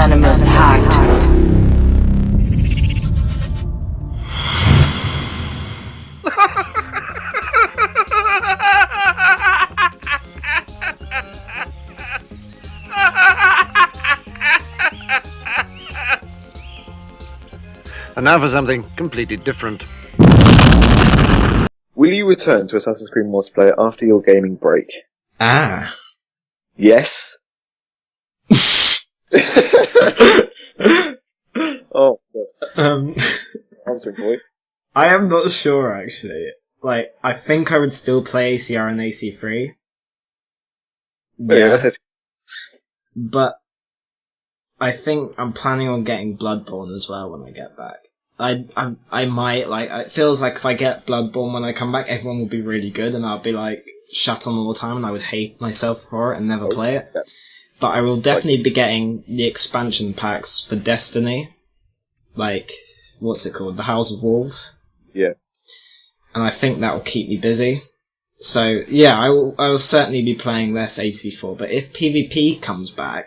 Animus hacked. And now for something completely different. Will you return to Assassin's Creed multiplayer after your gaming break? Ah. Yes. Oh, God. Answering boy. I am not sure, actually. Like, I think I would still play ACR and AC3. Yeah, that's But I think I'm planning on getting Bloodborne as well when I get back. I might, like, it feels like if I get Bloodborne when I come back, everyone will be really good and I'll be, like, shut on all the time and I would hate myself for it and never play it. Yeah. But I will definitely be getting the expansion packs for Destiny. Like, what's it called? The House of Wolves? Yeah. And I think that will keep me busy. So, yeah, I will certainly be playing less AC4, but if PvP comes back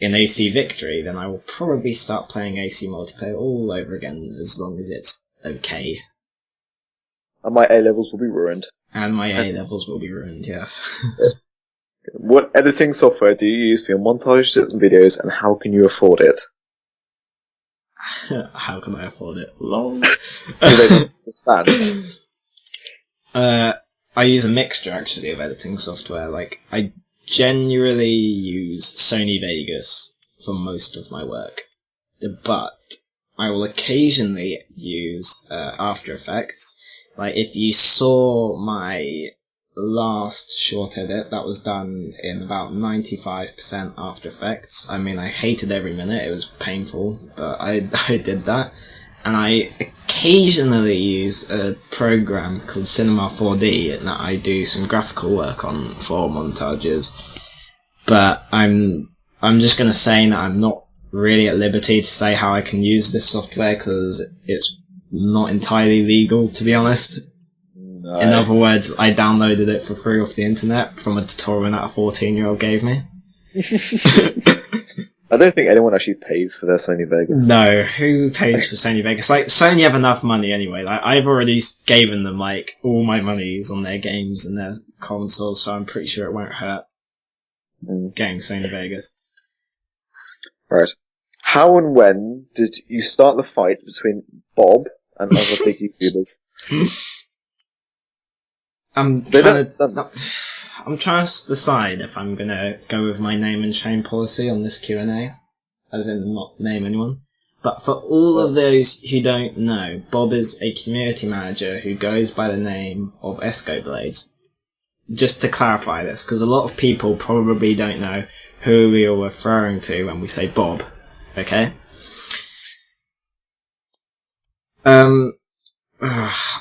in AC Victory, then I will probably start playing AC multiplayer all over again, as long as it's okay. And my A levels will be ruined. And my A levels will be ruined, yes. What editing software do you use for your montage videos, and how can you afford it? How can I afford it? LOL. Do they understand? I use a mixture, actually, of editing software. Like, I genuinely use Sony Vegas for most of my work. But I will occasionally use After Effects. Like, if you saw my last short edit, that was done in about 95% After Effects. I mean, I hated every minute, it was painful, but I did that. And I occasionally use a program called Cinema 4D that I do some graphical work on for montages. But I'm just going to say that I'm not really at liberty to say how I can use this software because it's not entirely legal, to be honest. No. In other words, I downloaded it for free off the internet from a tutorial that a 14-year-old gave me. I don't think anyone actually pays for their Sony Vegas. No, who pays for Sony Vegas? Like, Sony have enough money anyway. Like, I've already given them, like, all my monies on their games and their consoles, so I'm pretty sure it won't hurt getting Sony Vegas. Right. How and when did you start the fight between Bob and other big YouTubers? I'm trying to decide if I'm gonna go with my name and shame policy on this Q&A, as in not name anyone. But for all of those who don't know, Bob is a community manager who goes by the name of Escoblades. Just to clarify this, because a lot of people probably don't know who we are referring to when we say Bob. Okay?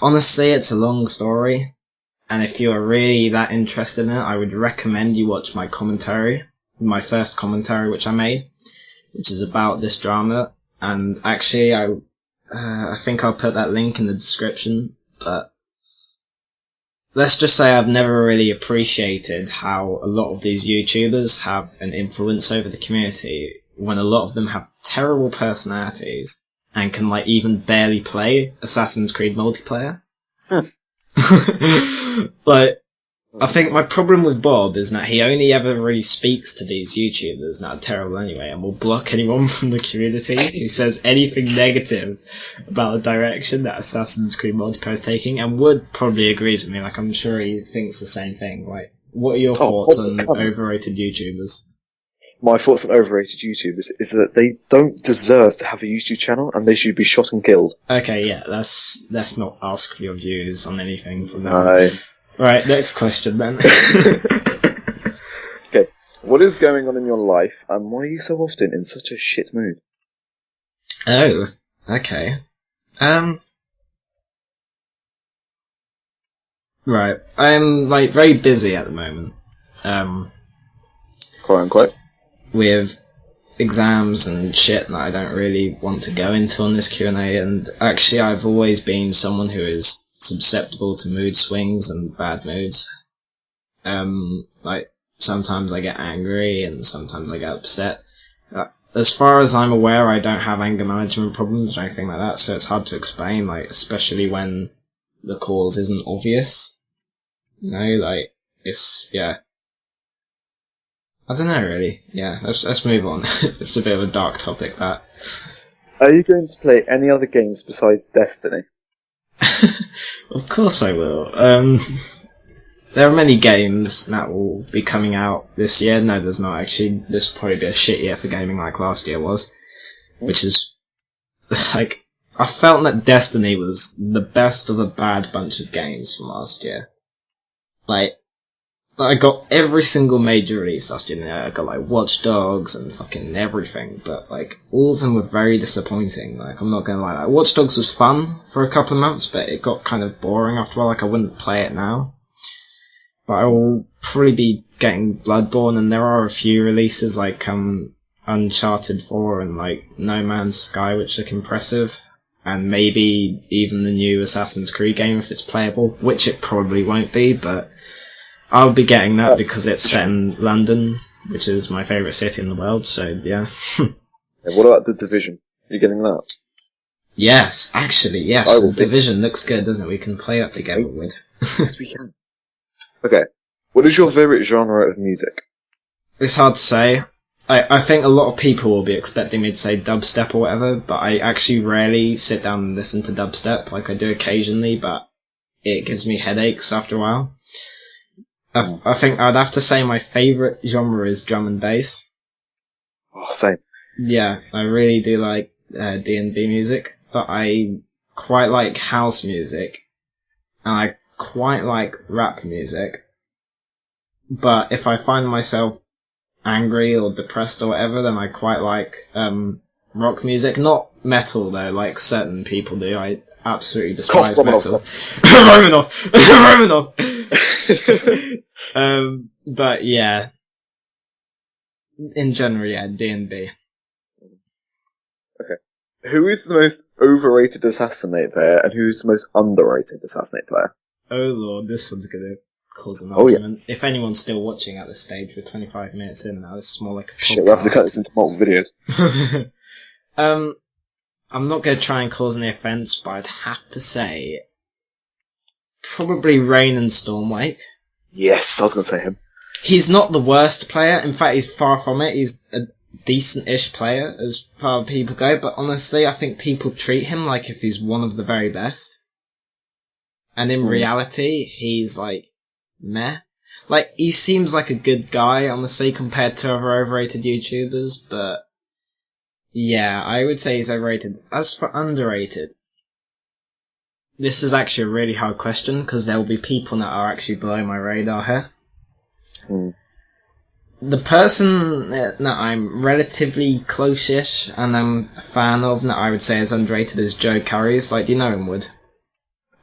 Honestly, it's a long story. And if you are really that interested in it, I would recommend you watch my commentary, my first commentary which I made, which is about this drama. And actually, I think I'll put that link in the description, but let's just say I've never really appreciated how a lot of these YouTubers have an influence over the community when a lot of them have terrible personalities and can, like, even barely play Assassin's Creed multiplayer. Like, I think my problem with Bob is that he only ever really speaks to these YouTubers that are terrible anyway, and will block anyone from the community who says anything negative about the direction that Assassin's Creed multiplayer is taking, and Wood probably agrees with me. Like, I'm sure he thinks the same thing. Like, what are your thoughts on overrated YouTubers? My thoughts on overrated YouTubers is that they don't deserve to have a YouTube channel, and they should be shot and killed. Okay, yeah, let's not ask for your views on anything from them. No. Right, next question then. Okay, what is going on in your life, and why are you so often in such a shit mood? Oh, okay. Right, I'm, like, very busy at the moment. Quote unquote. With exams and shit that I don't really want to go into on this Q&A, and actually I've always been someone who is susceptible to mood swings and bad moods. Like, sometimes I get angry and sometimes I get upset. as far as I'm aware, I don't have anger management problems or anything like that, so it's hard to explain, like, especially when the cause isn't obvious. You know, like, it's, yeah. I don't know, really. Yeah, let's move on. It's a bit of a dark topic, that. Are you going to play any other games besides Destiny? Of course I will. There are many games that will be coming out this year. No, there's not actually. This will probably be a shit year for gaming like last year was. Which is, like, I felt that Destiny was the best of a bad bunch of games from last year. Like, I got every single major release last year. I got, like, Watch Dogs and fucking everything, but, like, all of them were very disappointing. Like, I'm not gonna lie. Like, Watch Dogs was fun for a couple of months, but it got kind of boring after a while. Like, I wouldn't play it now. But I will probably be getting Bloodborne, and there are a few releases like Uncharted 4 and like No Man's Sky, which look impressive, and maybe even the new Assassin's Creed game if it's playable, which it probably won't be, but I'll be getting that because it's set in London, which is my favourite city in the world, so yeah. What about The Division? Are you getting that? Yes, actually, yes. The Division looks good, doesn't it? We can play that together, Wood. Yes, we can. Okay, what is your favourite genre of music? It's hard to say. I think a lot of people will be expecting me to say dubstep or whatever, but I actually rarely sit down and listen to dubstep. Like, I do occasionally, but it gives me headaches after a while. I think I'd have to say my favourite genre is drum and bass. Oh, same. Yeah, I really do like D&B music, but I quite like house music, and I quite like rap music. But if I find myself angry or depressed or whatever, then I quite like rock music. Not metal though, like certain people do. I absolutely despise metal. Romanov! But yeah. In general, yeah, D&B. Okay. Who is the most overrated assassinate player, and who's the most underrated assassinate player? Oh lord, this one's gonna cause an argument. Yes. If anyone's still watching at this stage, we're 25 minutes in now, this is more like a podcast. Shit, we'll have to cut this into multiple videos. I'm not gonna try and cause any offence, but I'd have to say probably Rain and Stormwake. Yes, I was gonna say him. He's not the worst player, in fact he's far from it, he's a decent-ish player as far as people go, but honestly I think people treat him like if he's one of the very best. And in reality, he's like, meh. Like, he seems like a good guy, honestly, compared to other overrated YouTubers, but yeah, I would say he's overrated. As for underrated, this is actually a really hard question, because there will be people that are actually below my radar here. The person that I'm relatively close-ish, and I'm a fan of, that I would say is underrated, is Joe Curry's. Like, do you know him, Wood?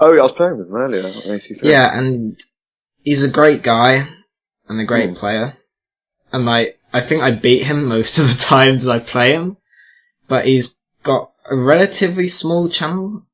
Oh, yeah, I was playing with him earlier on AC3. Yeah, and he's a great guy and a great player. And like, I think I beat him most of the times I play him. But he's got a relatively small channel,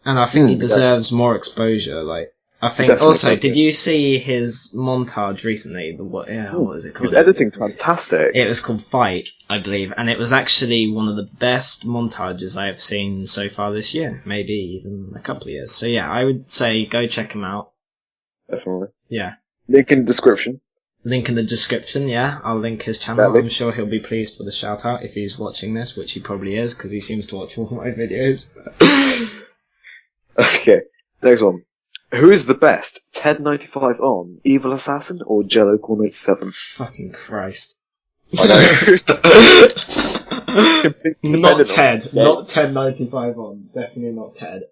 and I think he deserves more exposure. Like, I think also, did you see his montage recently? What was it called? His editing's fantastic. It was called Fight, I believe, and it was actually one of the best montages I have seen so far this year, maybe even a couple of years. So yeah, I would say go check him out. Definitely. Yeah. Link in the description. Link in the description, yeah. I'll link his channel. I'm sure he'll be pleased for the shout out if he's watching this, which he probably is, because he seems to watch all my videos. Okay, next one. Who is the best, Ted95 on, Evil Assassin, or Jello Corn 87? Fucking Christ. I know. Not Ted. Not Ted95 on. Definitely not Ted.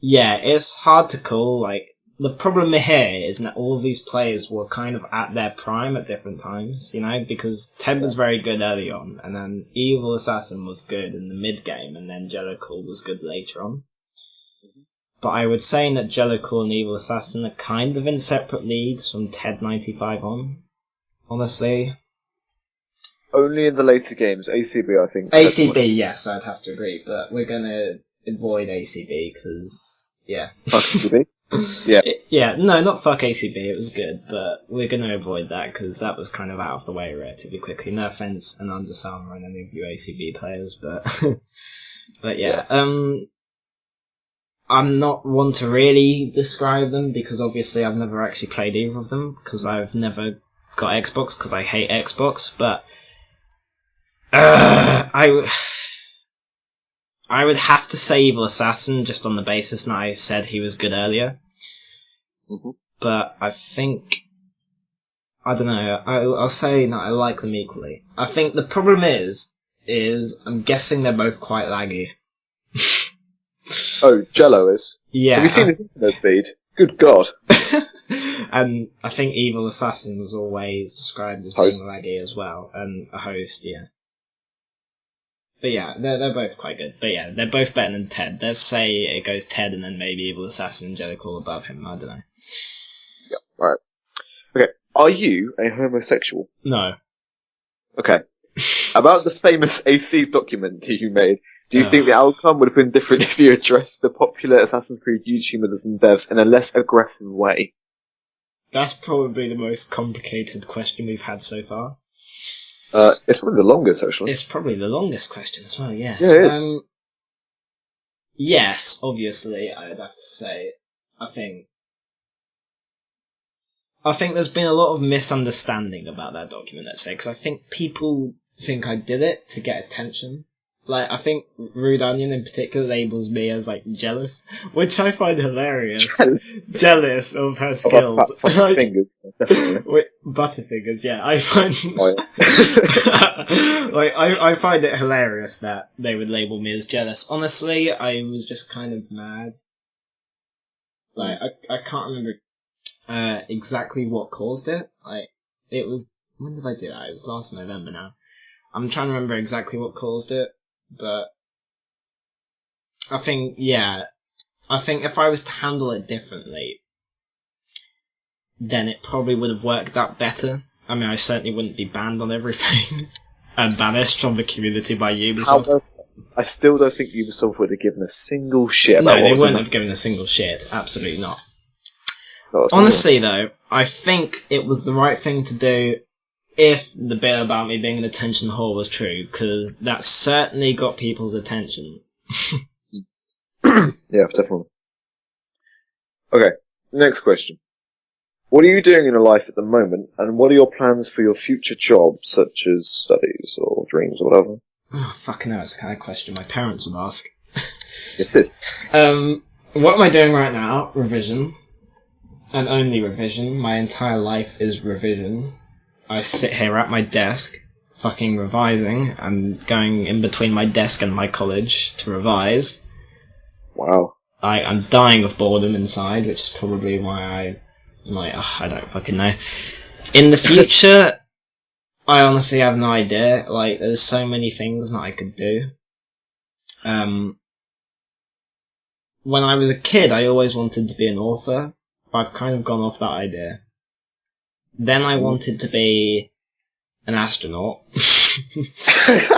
Yeah, it's hard to call. Like, the problem here is that all of these players were kind of at their prime at different times, you know, because Ted was very good early on, and then Evil Assassin was good in the mid-game, and then Jellicle was good later on. But I would say that Jellicle and Evil Assassin are kind of in separate leagues from Ted95 on, honestly. Only in the later games. ACB, I think. ACB, yes, I'd have to agree, but we're gonna avoid ACB, because, yeah. ACB? Yeah. Yeah, no, not fuck ACB, it was good, but we're going to avoid that because that was kind of out of the way relatively quickly. No offense and undersound on any of you ACB players, but but yeah. I'm not one to really describe them because obviously I've never actually played either of them because I've never got Xbox because I hate Xbox, but I would have to say Evil Assassin just on the basis that I said he was good earlier. Mm-hmm. But I think, I don't know, I'll say that I like them equally. I think the problem is I'm guessing they're both quite laggy. Oh, Jello is. Yeah. Have you seen his internet feed? Good God. And I think Evil Assassin was always described as Host. being laggy as well, and a host, yeah. But yeah, they're both quite good. But yeah, they're both better than Ted. Let's say it goes Ted and then maybe Evil Assassin and Jellicle above him, I don't know. Yep, alright. Okay, are you a homosexual? No. Okay. About the famous AC document that you made, do you think the outcome would have been different if you addressed the popular Assassin's Creed YouTubers and devs in a less aggressive way? That's probably the most complicated question we've had so far. It's probably the longest, actually. It's probably the longest question as well, yes. Yeah, Yes, obviously, I'd have to say. I think there's been a lot of misunderstanding about that document, let's say, because I think people think I did it to get attention. Like, I think Rude Onion in particular labels me as, like, jealous, which I find hilarious. Jealous of her skills. Butterfingers, definitely. Wait, Butterfingers, yeah, I find... like, I find it hilarious that they would label me as jealous. Honestly, I was just kind of mad. Like, I can't remember exactly what caused it. Like, it was... When did I do that? It was last November now. I'm trying to remember exactly what caused it, but I think if I was to handle it differently, then it probably would have worked out better. I mean, I certainly wouldn't be banned on everything and banished from the community by Ubisoft. However, I still don't think Ubisoft would have given a single shit about No, what they was wouldn't in have given a single shit. Absolutely not. that. Honestly, though, I think it was the right thing to do if the bit about me being an attention whore was true, because that certainly got people's attention. Yeah, definitely. Okay, next question. What are you doing in your life at the moment, and what are your plans for your future jobs, such as studies or dreams or whatever? Oh, fucking hell, it's the kind of question my parents would ask. Yes, it is. What am I doing right now? Revision. And only revision. My entire life is revision. I sit here at my desk, fucking revising, and going in between my desk and my college to revise. Wow. I'm dying of boredom inside, which is probably why I don't fucking know. In the future, I honestly have no idea. Like, there's so many things that I could do. When I was a kid, I always wanted to be an author. I've kind of gone off that idea. Then I wanted to be an astronaut.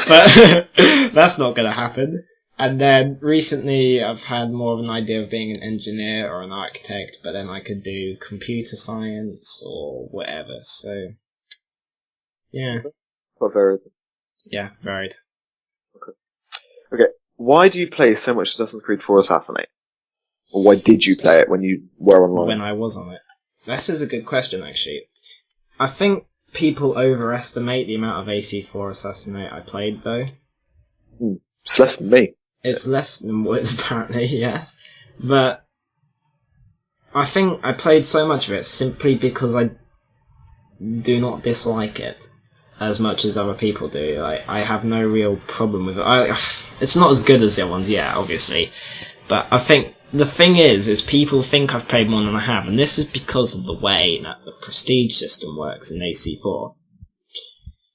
But that's not going to happen. And then recently I've had more of an idea of being an engineer or an architect, but then I could do computer science or whatever. So, yeah. Quite varied. Yeah, varied. Okay, why do you play so much Assassin's Creed 4 Assassinate? Or why did you play it when you were online? When I was on it. This is a good question, actually. I think people overestimate the amount of AC4 Assassinate I played, though. It's less than me. It's less than Wood, apparently, yes. But I think I played so much of it simply because I do not dislike it as much as other people do. Like, I have no real problem with it. It's not as good as the other ones, yeah, obviously. But I think the thing is people think I've played more than I have, and this is because of the way that the prestige system works in AC4.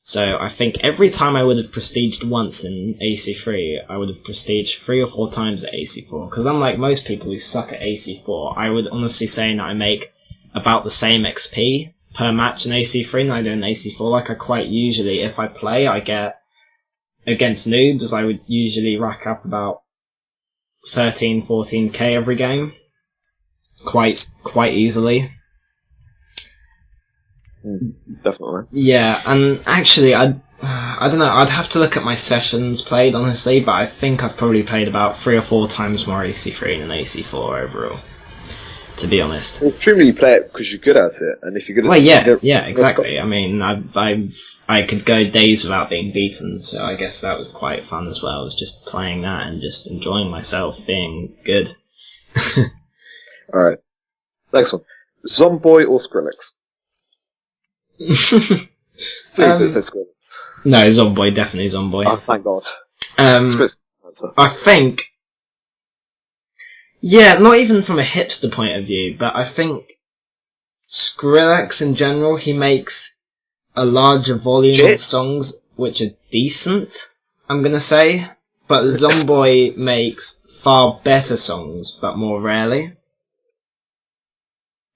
So I think every time I would have prestiged once in AC3, I would have prestiged 3 or 4 times at AC4. Because unlike most people who suck at AC4, I would honestly say that I make about the same XP per match in AC3 than I do in AC4. Like, I quite usually, if I play, I get, against noobs, I would usually rack up about 13, 14k every game. quite easily. Definitely. Yeah, and actually, I don't know. I'd have to look at my sessions played, honestly, but I think I've probably played about 3 or 4 times more AC3 than AC4 overall. To be honest. Well, truly you play it because you're good at it, and if you're good at Well, it, yeah, exactly. I mean, I could go days without being beaten, so I guess that was quite fun as well. It was just playing that and just enjoying myself being good. Alright. Next one. Zomboy or Skrillex? Please don't say Skrillex. No, Zomboy, definitely Zomboy. Oh, thank God. Skrillex answer. I think, yeah, not even from a hipster point of view, but I think Skrillex in general, he makes a larger volume of songs which are decent, I'm gonna say, but Zomboy makes far better songs, but more rarely.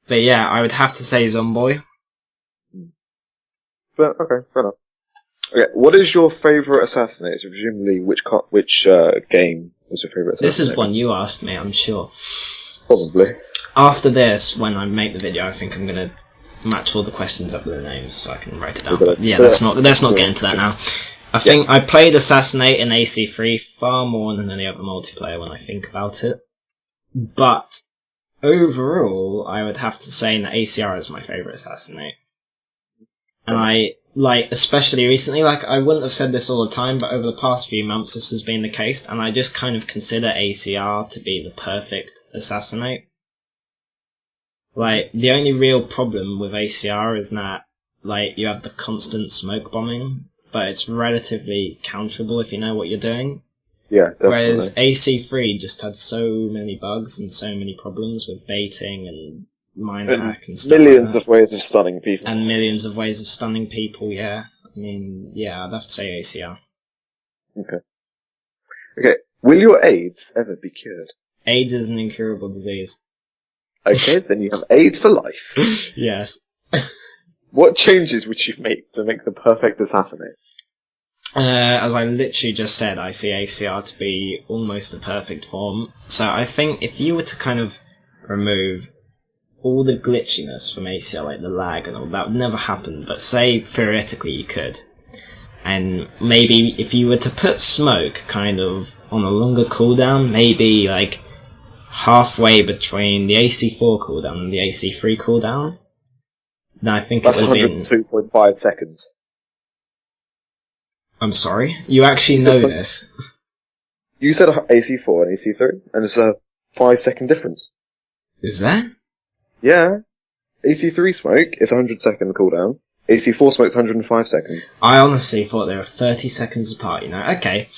But yeah, I would have to say Zomboy. But, okay, fair enough. Okay, what is your favourite assassinate? Presumably, which game was your favourite assassinate? This is one you asked me, I'm sure. Probably. After this, when I make the video, I think I'm gonna match all the questions up with the names so I can write it down. But yeah, let's not get into that now. I think I played Assassinate in AC3 far more than any other multiplayer when I think about it. But overall, I would have to say that ACR is my favourite Assassinate. And I, especially recently, I wouldn't have said this all the time, but over the past few months this has been the case, and I just kind of consider ACR to be the perfect Assassinate. The only real problem with ACR is that, you have the constant smoke bombing, but it's relatively counterable if you know what you're doing. Yeah, definitely. Whereas AC3 just had so many bugs and so many problems with baiting and mine hack and stuff. Millions of ways of stunning people. And millions of ways of stunning people, yeah. I mean, yeah, I'd have to say ACR. Okay, will your AIDS ever be cured? AIDS is an incurable disease. Okay, then you have AIDS for life. Yes. What changes would you make to make the perfect assassinate? As I literally just said, I see ACR to be almost the perfect form. So I think if you were to kind of remove all the glitchiness from ACR, the lag and all, that would never happen, but say theoretically you could. And maybe if you were to put smoke kind of on a longer cooldown, maybe halfway between the AC4 cooldown and the AC3 cooldown, then I think that's it would have been 102.5 seconds. I'm sorry? You actually know this? You said AC4 and AC3, and it's a 5-second difference. Is that? Yeah. AC3 smoke is 100-second cooldown. AC4 smoke's 105 seconds. I honestly thought they were 30 seconds apart, Okay.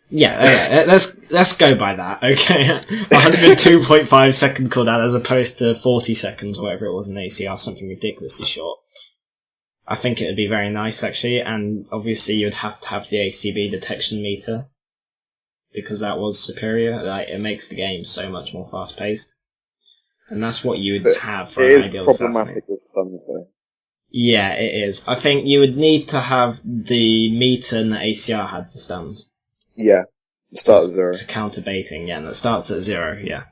Yeah, let's go by that, okay? 102.5 second cooldown as opposed to 40 seconds, whatever it was in ACR, something ridiculously short. I think it would be very nice, actually, and obviously you'd have to have the ACB detection meter, because that was superior. It makes the game so much more fast-paced. And that's what you would have for an ideal assassinate. It is problematic with stuns, though. Yeah, it is. I think you would need to have the meter that ACR had for stuns. Yeah. It starts at 0. To counter baiting, yeah, and that starts at 0, yeah.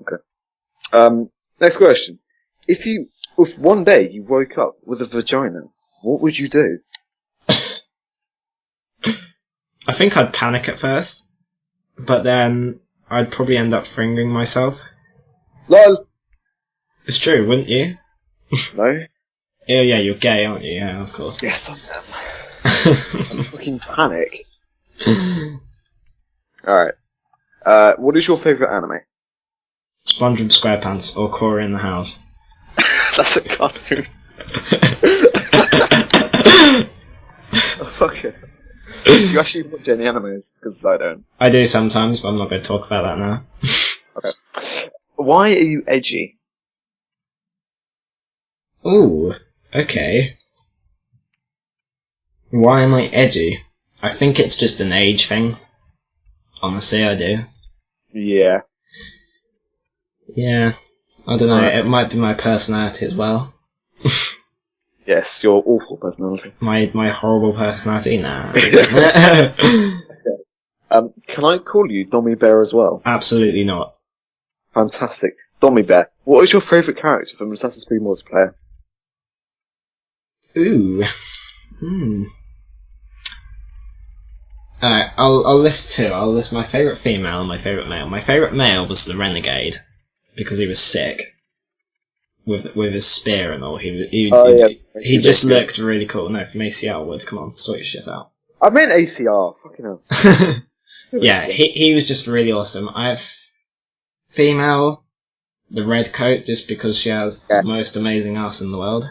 Okay. Next question. If one day you woke up with a vagina, what would you do? I think I'd panic at first, but then I'd probably end up fingering myself. LOL! It's true, wouldn't you? No. Yeah, you're gay, aren't you? Yeah, of course. Yes, I am. I'm fucking panic. Alright. What is your favourite anime? SpongeBob SquarePants or Cora in the House. That's a cartoon. Fuck it. Do you actually watch any animes? Because I don't. I do sometimes, but I'm not going to talk about that now. Okay. Why are you edgy? Ooh, okay. Why am I edgy? I think it's just an age thing. Honestly, I do. Yeah. Yeah. I don't know, it might be my personality as well. Yes, your awful personality. My horrible personality? Nah. Okay. Can I call you Dommy Bear as well? Absolutely not. Fantastic. Dommy Bear, what is your favourite character from Assassin's Creed multiplayer? Ooh. Alright, I'll list two. I'll list my favourite female and my favourite male. My favourite male was the Renegade, because he was sick. With his spear and all. He just looked really cool. No, from ACL would. Come on, sort your shit out. I meant ACR, fucking hell. Yeah, he was just really awesome. I have female, the red coat, just because she has the most amazing ass in the world.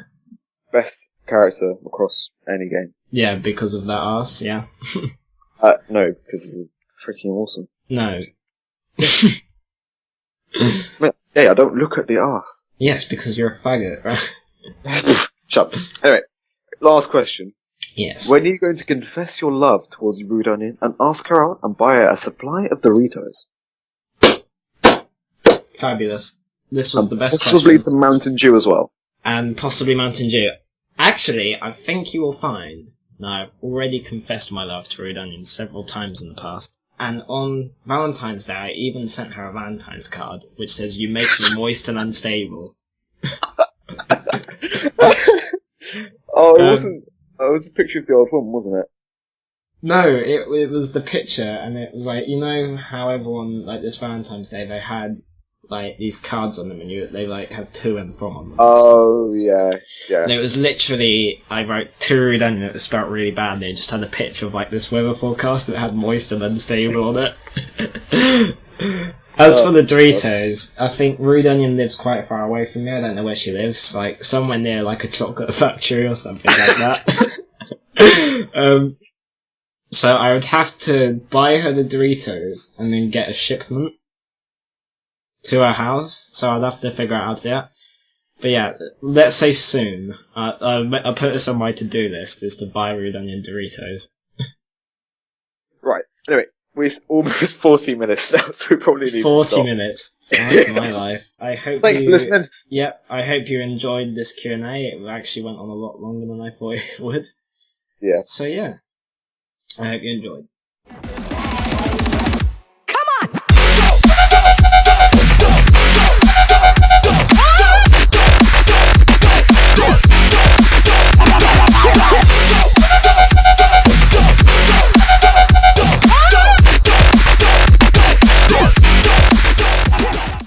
Best character across any game. Yeah, because of that ass, yeah. No, because it's freaking awesome. No. Hey, I don't look at the ass. Yes, because you're a faggot, right? Shut up. Anyway, last question. Yes. When are you going to confess your love towards Rude Onion and ask her out and buy her a supply of Doritos? Fabulous. This was the best question. Possibly some Mountain Dew as well. And possibly Mountain Dew. Actually, I think you will find, now I've already confessed my love to Rude Onion several times in the past, and on Valentine's Day I even sent her a Valentine's card, which says, "You make me moist and unstable." Oh, it wasn't... It was a picture of the old woman, wasn't it? No, it was the picture, and it was like, you know how everyone, like this Valentine's Day, they had, like, these cards on them, and they, like, had to and from on them. Oh, yeah. And it was literally, I wrote to Rude Onion, it was spelled really bad, and they just had a picture of, like, this weather forecast that had moist and unstable on it. As for the Doritos, I think Rude Onion lives quite far away from me. I don't know where she lives, like somewhere near like a chocolate factory or something like that. So I would have to buy her the Doritos and then get a shipment to her house. So I'd have to figure out how to do that. But yeah, let's say soon. I'll put this on my to-do list, is to buy Rude Onion Doritos. Right. Anyway. We're almost 40 minutes now, so we probably need to stop. 40 minutes. Fuck my life. I hope Thanks for listening. Yep, I hope you enjoyed this Q&A. It actually went on a lot longer than I thought it would. Yeah. So yeah, I hope you enjoyed.